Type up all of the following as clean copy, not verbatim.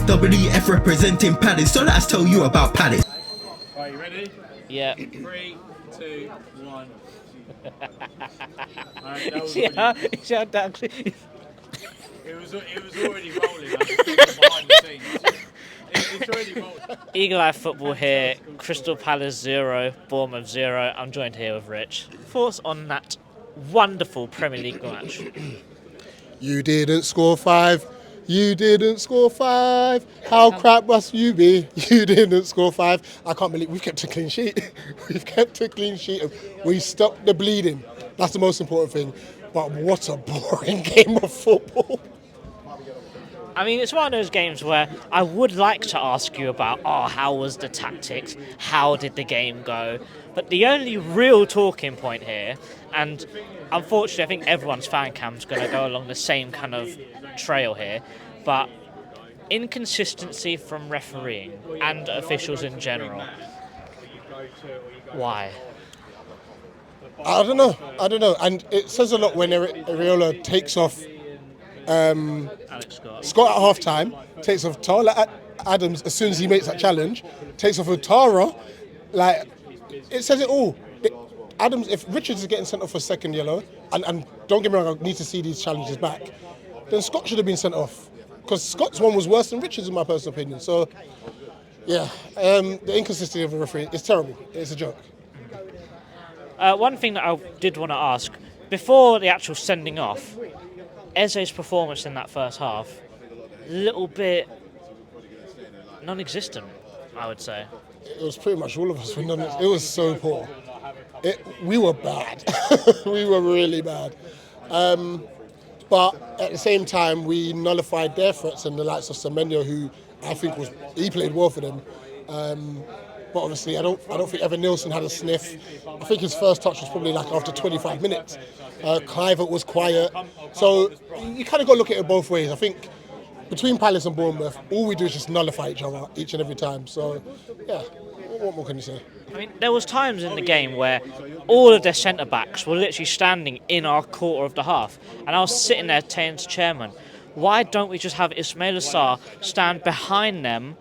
WF representing Palace, so let's tell you about Palace. Are you ready? Yeah. 3, 2, 1. See how damn It was already rolling. I was behind the scenes. It's already rolling. Eagle Eye Football here, Crystal Palace 0, Bournemouth 0. I'm joined here with Rich. Thoughts on that wonderful Premier League match? You didn't score 5. You didn't score 5. How crap must you be? You didn't score 5. I can't believe we've kept a clean sheet. We've kept a clean sheet. We stopped the bleeding. That's the most important thing. But what a boring game of football. I mean, it's one of those games where I would like to ask you about, how was the tactics? How did the game go? But the only real talking point here, and unfortunately I think everyone's fan cam's going to go along the same kind of trail here, but inconsistency from refereeing and officials in general. Why? I don't know. And it says a lot when Areola takes off Scott at half time, takes off Tara Adams as soon as he makes that challenge, takes off Tara. Like, it says it all. Adams, if Richards is getting sent off for second yellow, and don't get me wrong, I need to see these challenges back, then Scott should have been sent off. Because Scott's one was worse than Richards, in my personal opinion. So, yeah, the inconsistency of the referee is terrible. It's a joke. One thing that I did want to ask, before the actual sending off, Eze's performance in that first half, a little bit non-existent, I would say. It was pretty much all of us. It was so poor. We were bad. We were really bad. But at the same time, we nullified their threats and the likes of Semenyo, who I think he played well for them. But obviously, I don't think Evan Nielsen had a sniff. I think his first touch was probably like after 25 minutes. Clivert was quiet. So you kind of got to look at it both ways. I think between Palace and Bournemouth, all we do is just nullify each other each and every time. So, yeah, what more can you say? I mean, there was times in the game where all of their centre-backs were literally standing in our quarter of the half. And I was sitting there saying to Chairman, why don't we just have Ismail Assar stand behind them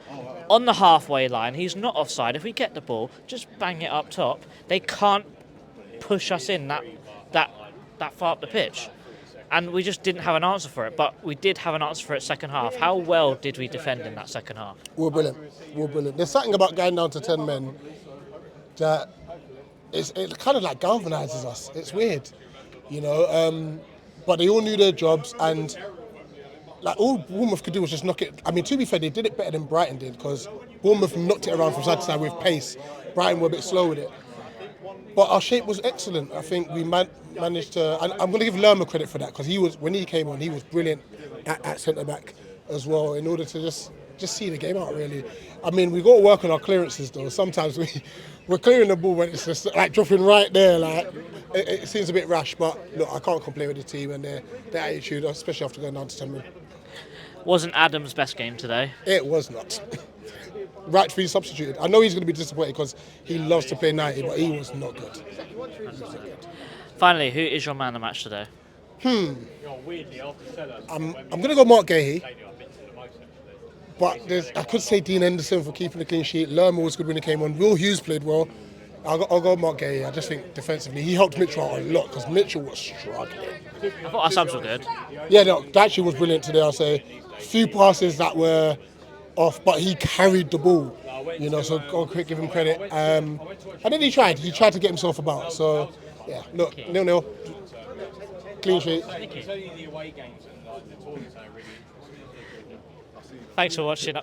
on the halfway line? He's not offside. If we get the ball, just bang it up top. They can't push us in that far up the pitch. And we just didn't have an answer for it. But we did have an answer for it second half. How well did we defend in that second half? We're brilliant. There's something about going down to 10 men that it kind of like galvanises us. It's weird, you know. But they all knew their jobs, and like all Bournemouth could do was just knock it. I mean, to be fair, they did it better than Brighton did, because Bournemouth knocked it around from side to side with pace. Brighton were a bit slow with it. But our shape was excellent. I think we managed to, and I'm going to give Lerma credit for that, because when he came on, he was brilliant at centre back as well, in order to just see the game out, really. I mean, we got to work on our clearances though. Sometimes we're clearing the ball when it's just like dropping right there. Like it seems a bit rash, but look, I can't complain with the team and their attitude, especially after going down to 10 men. Wasn't Adams' best game today? It was not. Rightfully substituted. I know he's going to be disappointed because he loves to play 90, but he was not good. Finally, who is your man of the match today? I'm going to go Mark Gahey. But I could say Dean Henderson for keeping the clean sheet. Lerma was good when he came on. Will Hughes played well. I'll go Mark Gahey. I just think defensively he helped Mitchell out a lot, because Mitchell was struggling. I thought our subs were good. Yeah, no, that actually was brilliant today, I'll say. Few passes that were off, but he carried the ball, you know, so go quick, give him credit. And then he tried to get himself about. So, yeah, look, 0-0. Clean sheet. Thanks for watching.